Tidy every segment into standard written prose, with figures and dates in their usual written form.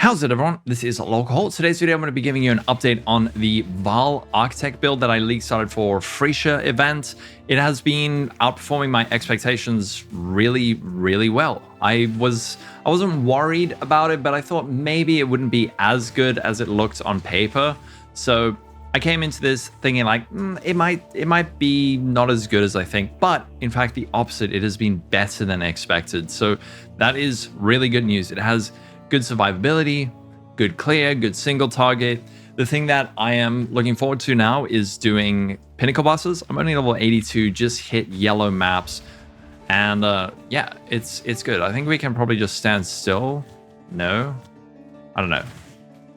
How's it, everyone? This is Lolcohol. Today's video, I'm going to be giving you an update on the Vaal Architect build that I leaked started for Phrecia event. It has been outperforming my expectations really well. I wasn't worried about it, but I thought maybe it wouldn't be as good as it looked on paper. So I came into this thinking like, it might be not as good as I think, but in fact, the opposite. It has been better than expected. So that is really good news. It has good survivability, good clear, good single target. The thing that I am looking forward to now is doing pinnacle bosses. I'm only level 82, just hit yellow maps. And yeah, it's good. I think we can probably just stand still. No, I don't know.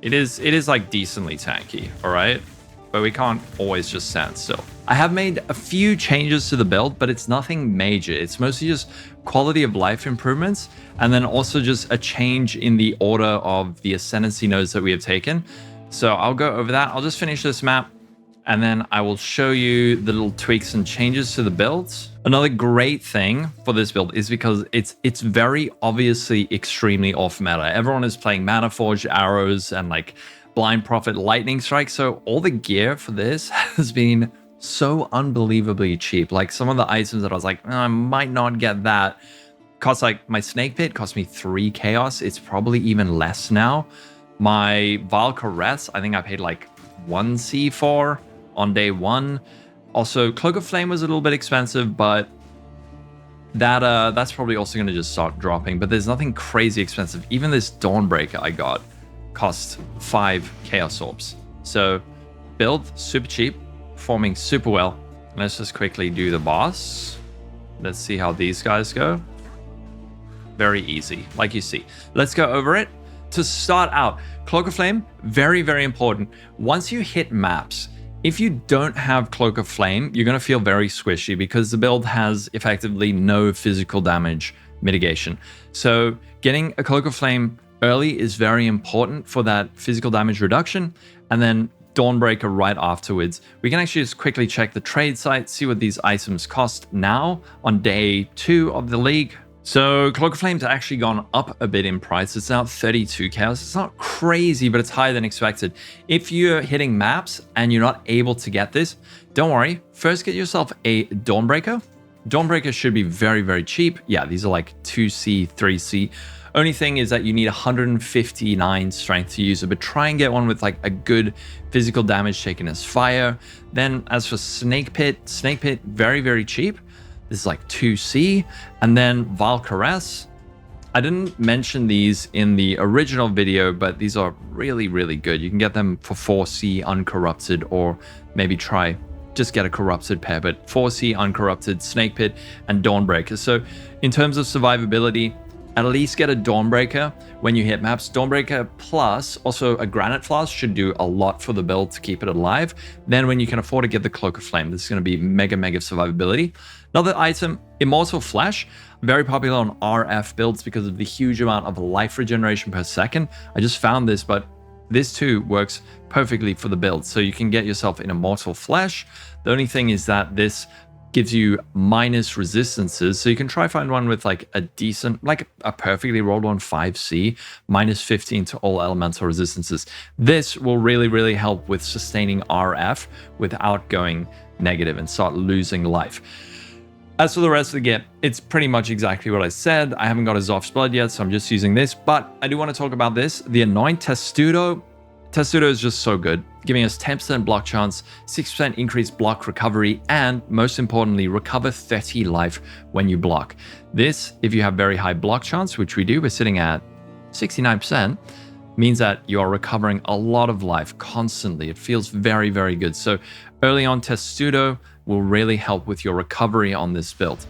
It is like decently tanky, all right? But we can't always just stand still. I have made a few changes to the build, but it's nothing major. It's mostly just quality of life improvements, and then also just a change in the order of the Ascendancy nodes that we have taken. So I'll go over that. I'll just finish this map, and then I will show you the little tweaks and changes to the builds. Another great thing for this build is because it's very obviously extremely off meta. Everyone is playing Mana Forge, arrows, and like Blind Prophet, Lightning Strike. So all the gear for this has been so unbelievably cheap. Like some of the items that I was like, I might not get that. Cost like my Snake Pit cost me 3 chaos. It's probably even less now. My Vaal Caress, I think I paid like 1 C for on day 1. Also, Cloak of Flame was a little bit expensive, but that's probably also going to just start dropping. But there's nothing crazy expensive. Even this Dawnbreaker I got cost 5 Chaos Orbs. So build super cheap, performing super well. Let's just quickly do the boss. Let's see how these guys go. Very easy, like you see. Let's go over it. To start out, Cloak of Flame, very important. Once you hit maps, if you don't have Cloak of Flame, you're going to feel very squishy because the build has effectively no physical damage mitigation. So getting a Cloak of Flame early is very important for that physical damage reduction, and then Dawnbreaker right afterwards. We can actually just quickly check the trade site, see what these items cost now on day 2 of the league. So Cloak of Flame's actually gone up a bit in price. It's now 32 chaos. It's not crazy, but it's higher than expected. If you're hitting maps and you're not able to get this, don't worry. First, get yourself a Dawnbreaker. Dawnbreaker should be very cheap. Yeah, these are like 2C, 3C. Only thing is that you need 159 strength to use it, but try and get one with like a good physical damage taken as fire. Then as for Snake Pit, very cheap. This is like 2C. And then Vaal Caress. I didn't mention these in the original video, but these are really good. You can get them for 4C uncorrupted, or maybe just get a corrupted pair, but 4C uncorrupted, Snake Pit, and Dawnbreaker. So in terms of survivability, at least get a Dawnbreaker when you hit maps. Dawnbreaker plus also a Granite Flask should do a lot for the build to keep it alive. Then when you can afford to get the Cloak of Flame, this is going to be mega survivability. Another item, Immortal Flash, very popular on RF builds because of the huge amount of life regeneration per second. I just found this, but this too works perfectly for the build. So you can get yourself an Immortal Flash. The only thing is that this gives you minus resistances, so you can try find one with like a decent, like a perfectly rolled one, 5C, minus 15 to all elemental resistances. This will really help with sustaining RF without going negative and start losing life. As for the rest of the gear, it's pretty much exactly what I said. I haven't got a Zoph's Blood yet, so I'm just using this, but I do want to talk about this. The Anoint Testudo. Testudo is just so good, giving us 10% block chance, 6% increased block recovery, and most importantly, recover 30 life when you block. This, if you have very high block chance, which we do, we're sitting at 69%, means that you are recovering a lot of life constantly. It feels very good. So early on, Testudo will really help with your recovery on this build.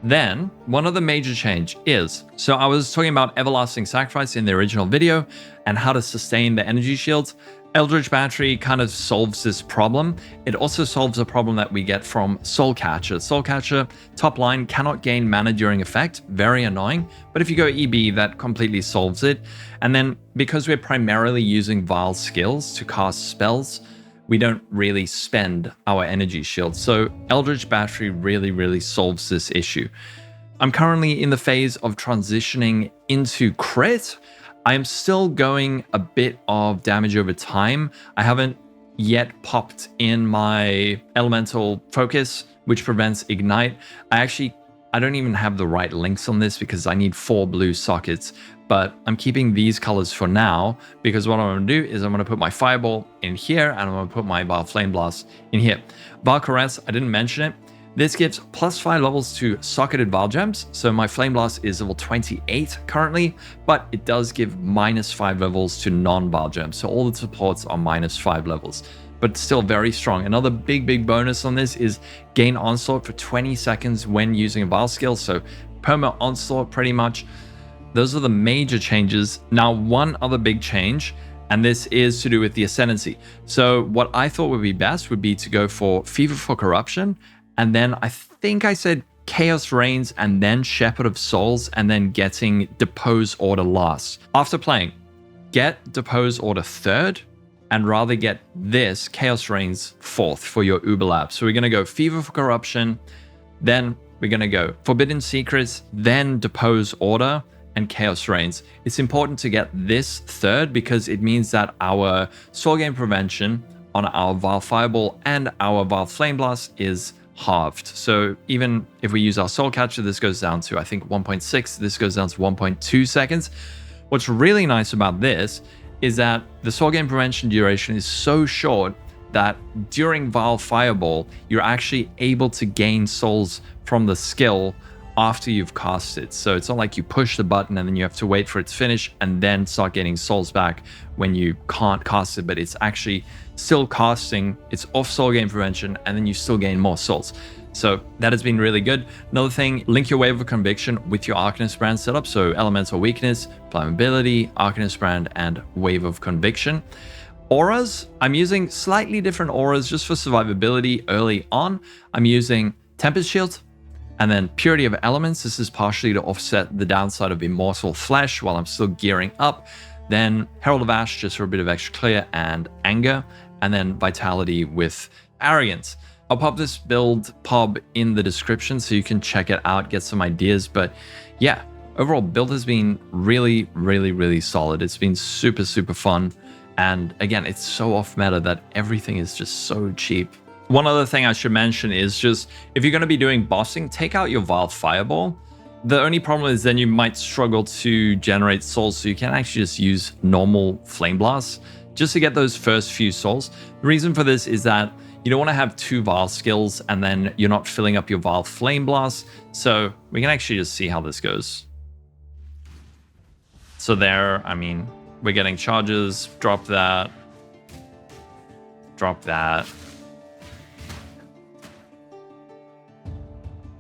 Then, one other major change is, so I was talking about Everlasting Sacrifice in the original video and how to sustain the energy shields. Eldritch Battery kind of solves this problem. It also solves a problem that we get from Soul Catcher. Soul Catcher, top line, cannot gain mana during effect, very annoying. But if you go EB, that completely solves it. And then, because we're primarily using Vaal skills to cast spells, we don't really spend our energy shield. So Eldritch Battery really solves this issue. I'm currently in the phase of transitioning into crit. I am still going a bit of damage over time. I haven't yet popped in my elemental focus, which prevents ignite. I don't even have the right links on this because I need 4 blue sockets, but I'm keeping these colors for now because what I'm going to do is I'm going to put my fireball in here and I'm going to put my Vaal Flameblast in here. Vaal Caress, I didn't mention it. This gives +5 levels to socketed Vaal gems. So my Flameblast is level 28 currently, but it does give -5 levels to non-Vaal gems. So all the supports are -5 levels, but still very strong. Another big bonus on this is gain Onslaught for 20 seconds when using a Vaal skill. So perma Onslaught pretty much. Those are the major changes. Now, one other big change, and this is to do with the Ascendancy. So what I thought would be best would be to go for Fever for Corruption, and then I think I said Chaos Reigns and then Shepherd of Souls, and then getting Depose Order last. After playing, get Depose Order 3rd, and rather get this Chaos Reigns 4th for your Uber Lab. So we're going to go Fever for Corruption, then we're going to go Forbidden Secrets, then Depose Order, and Chaos Reigns. It's important to get this 3rd because it means that our Soul Gain Prevention on our Vaal Fireball and our Vaal Flameblast is halved. So even if we use our Soul Catcher, this goes down to, I think, 1.6. This goes down to 1.2 seconds. What's really nice about this is that the Soul Gain Prevention duration is so short that during Vaal Fireball, you're actually able to gain souls from the skill after you've cast it. So it's not like you push the button and then you have to wait for it to finish and then start getting souls back when you can't cast it, but it's actually still casting, it's off Soul Gain Prevention, and then you still gain more souls. So that has been really good. Another thing, link your Wave of Conviction with your Arcanist Brand setup. So Elemental Weakness, Flammability, Arcanist Brand, and Wave of Conviction. Auras, I'm using slightly different auras just for survivability early on. I'm using Tempest Shield, and then Purity of Elements. This is partially to offset the downside of Immortal Flesh while I'm still gearing up. Then Herald of Ash, just for a bit of extra clear and anger. And then Vitality with Arrogance. I'll pop this build pub in the description so you can check it out, get some ideas. But yeah, overall build has been really solid. It's been super fun. And again, it's so off meta that everything is just so cheap. One other thing I should mention is just, if you're going to be doing bossing, take out your Vaal Fireball. The only problem is then you might struggle to generate souls, so you can actually just use normal Flame Blasts just to get those first few souls. The reason for this is that you don't want to have 2 Vaal skills and then you're not filling up your Vaal Flame Blast. So we can actually just see how this goes. So there, I mean, we're getting charges, drop that, drop that.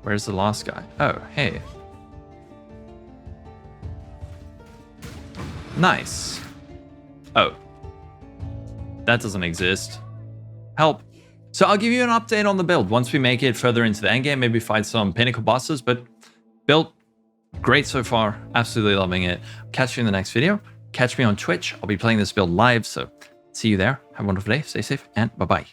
Where's the last guy? Oh, hey. Nice. Oh. That doesn't exist. Help. So I'll give you an update on the build once we make it further into the endgame, maybe fight some pinnacle bosses, but build great so far. Absolutely loving it. Catch you in the next video. Catch me on Twitch. I'll be playing this build live, so see you there. Have a wonderful day. Stay safe, and bye-bye.